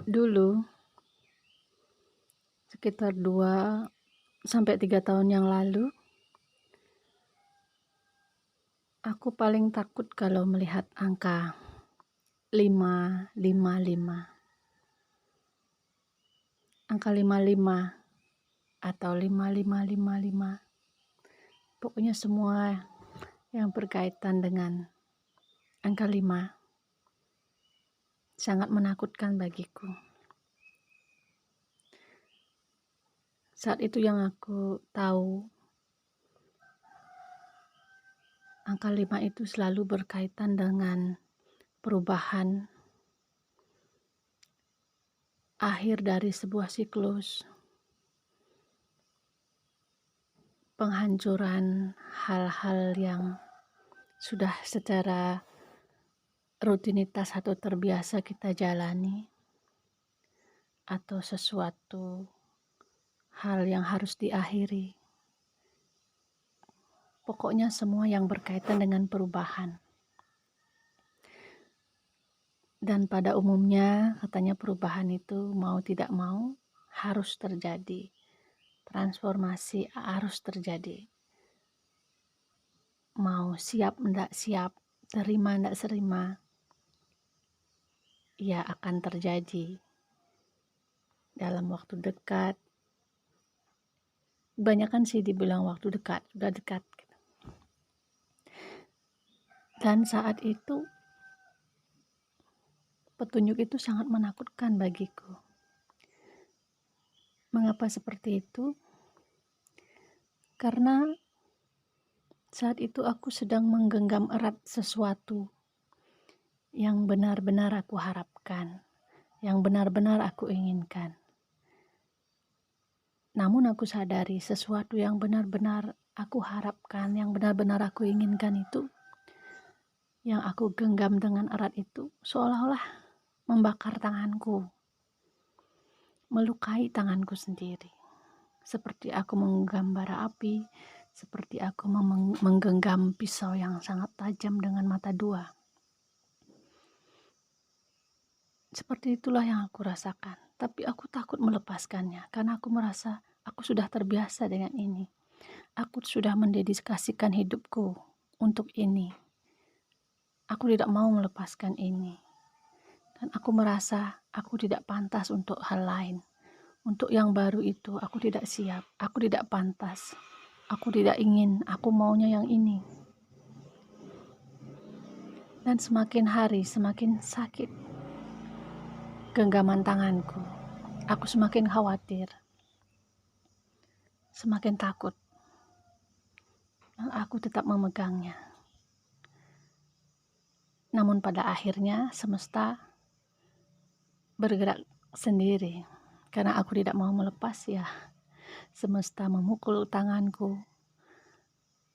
Dulu, sekitar 2 sampai 3 tahun yang lalu, aku paling takut kalau melihat angka 555. Angka 55 atau 5555. Pokoknya semua yang berkaitan dengan angka 5 sangat menakutkan bagiku. Saat itu yang aku tahu, angka 5 itu selalu berkaitan dengan perubahan, akhir dari sebuah siklus, penghancuran hal-hal yang sudah secara rutinitas atau terbiasa kita jalani, atau sesuatu hal yang harus diakhiri. Pokoknya semua yang berkaitan dengan perubahan. Dan pada umumnya katanya perubahan itu mau tidak mau harus terjadi. Transformasi harus terjadi. Mau siap enggak siap, terima enggak terima, ya akan terjadi dalam waktu dekat. Kebanyakan sih dibilang waktu dekat, sudah dekat. Dan saat itu petunjuk itu sangat menakutkan bagiku. Mengapa seperti itu? Karena saat itu aku sedang menggenggam erat sesuatu yang benar-benar aku harapkan, yang benar-benar aku inginkan. Namun aku sadari sesuatu yang benar-benar aku harapkan, yang benar-benar aku inginkan itu, yang aku genggam dengan erat itu, seolah-olah membakar tanganku, melukai tanganku sendiri. Seperti aku menggenggam bara api, seperti aku menggenggam pisau yang sangat tajam dengan mata dua. Seperti itulah yang aku rasakan. Tapi aku takut melepaskannya, karena aku merasa aku sudah terbiasa dengan ini. Aku sudah mendedikasikan hidupku untuk ini. Aku tidak mau melepaskan ini. Dan aku merasa aku tidak pantas untuk hal lain. Untuk yang baru itu, aku tidak siap. Aku tidak pantas. Aku tidak ingin. Aku maunya yang ini. Dan semakin hari, semakin sakit genggaman tanganku. Aku semakin khawatir. Semakin takut. Aku tetap memegangnya. Namun pada akhirnya semesta bergerak sendiri. Karena aku tidak mau melepas, ya semesta memukul tanganku,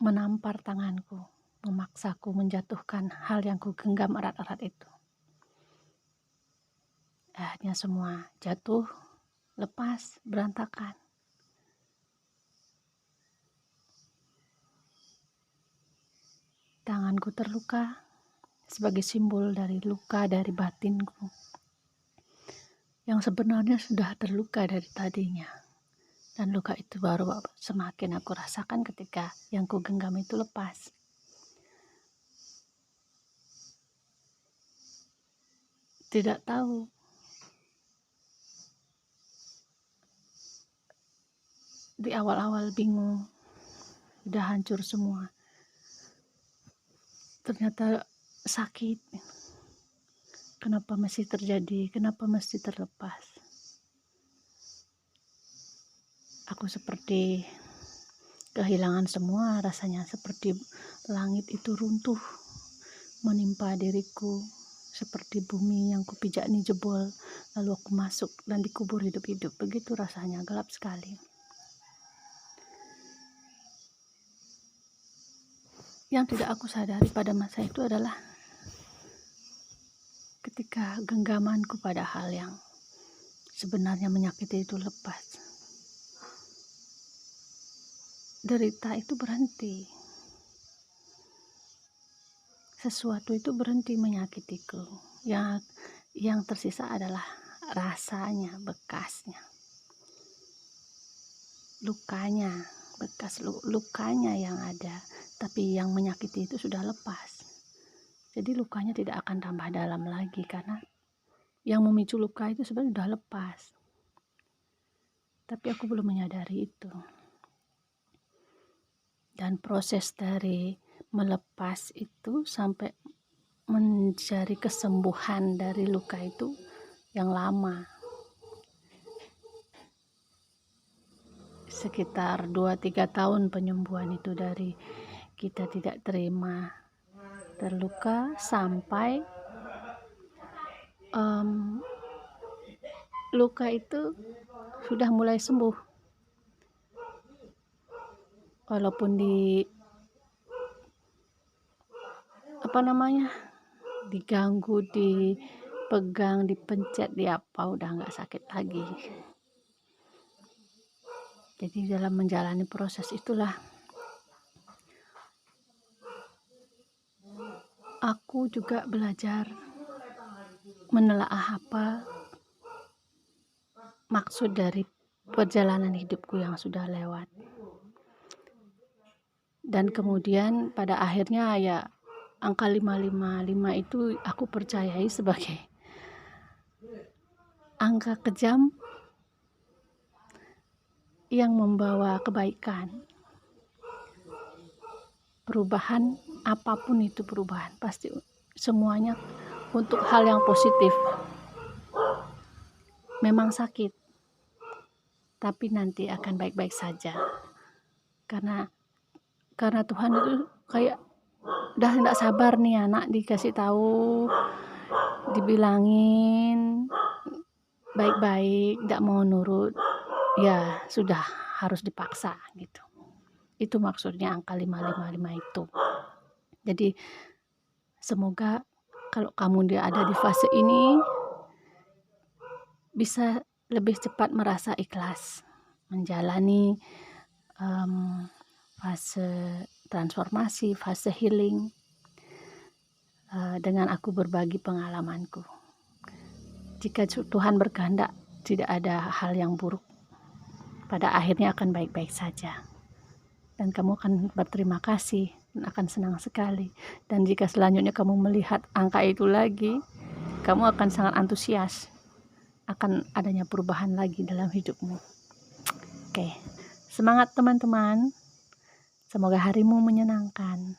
menampar tanganku, memaksaku menjatuhkan hal yang ku genggam erat-erat itu. Akhirnya semua jatuh, lepas, berantakan. Tanganku terluka sebagai simbol dari luka dari batinku, yang sebenarnya sudah terluka dari tadinya. Dan luka itu baru semakin aku rasakan ketika yang ku genggam itu lepas. Tidak tahu di awal-awal bingung, udah hancur semua. Ternyata sakit. Kenapa mesti terjadi? Kenapa mesti terlepas? Aku seperti kehilangan semua rasanya, seperti langit itu runtuh menimpa diriku, seperti bumi yang kupijak ini jebol, lalu aku masuk dan dikubur hidup-hidup. Begitu rasanya, gelap sekali. Yang tidak aku sadari pada masa itu adalah ketika genggamanku pada hal yang sebenarnya menyakiti itu lepas, derita itu berhenti. Sesuatu itu berhenti menyakitiku. Yang tersisa adalah rasanya, bekasnya, lukanya, bekas lukanya yang ada, tapi yang menyakiti itu sudah lepas. Jadi lukanya tidak akan tambah dalam lagi karena yang memicu luka itu sebenarnya sudah lepas. Tapi aku belum menyadari itu. Dan proses dari melepas itu sampai mencari kesembuhan dari luka itu yang lama. Sekitar 2-3 tahun penyembuhan itu, dari kita tidak terima terluka sampai luka itu sudah mulai sembuh. Walaupun diganggu, dipegang, dipencet, udah nggak sakit lagi. Jadi dalam menjalani proses itulah aku juga belajar menelaah apa maksud dari perjalanan hidupku yang sudah lewat. Dan kemudian pada akhirnya ya angka 555 itu aku percayai sebagai angka kejam yang membawa kebaikan. Perubahan, apapun itu perubahan, pasti semuanya untuk hal yang positif. Memang sakit, tapi nanti akan baik-baik saja. Karena Tuhan itu kayak udah tidak sabar nih anak dikasih tahu, dibilangin baik-baik, tidak mau nurut, ya sudah harus dipaksa gitu. Itu maksudnya angka 555 itu. Jadi semoga kalau kamu ada di fase ini bisa lebih cepat merasa ikhlas menjalani fase transformasi, fase healing, dengan aku berbagi pengalamanku. Jika Tuhan berkehendak, tidak ada hal yang buruk, pada akhirnya akan baik-baik saja. Dan kamu akan berterima kasih dan akan senang sekali. Dan jika selanjutnya kamu melihat angka itu lagi, kamu akan sangat antusias akan adanya perubahan lagi dalam hidupmu. Oke, semangat teman-teman. Semoga harimu menyenangkan.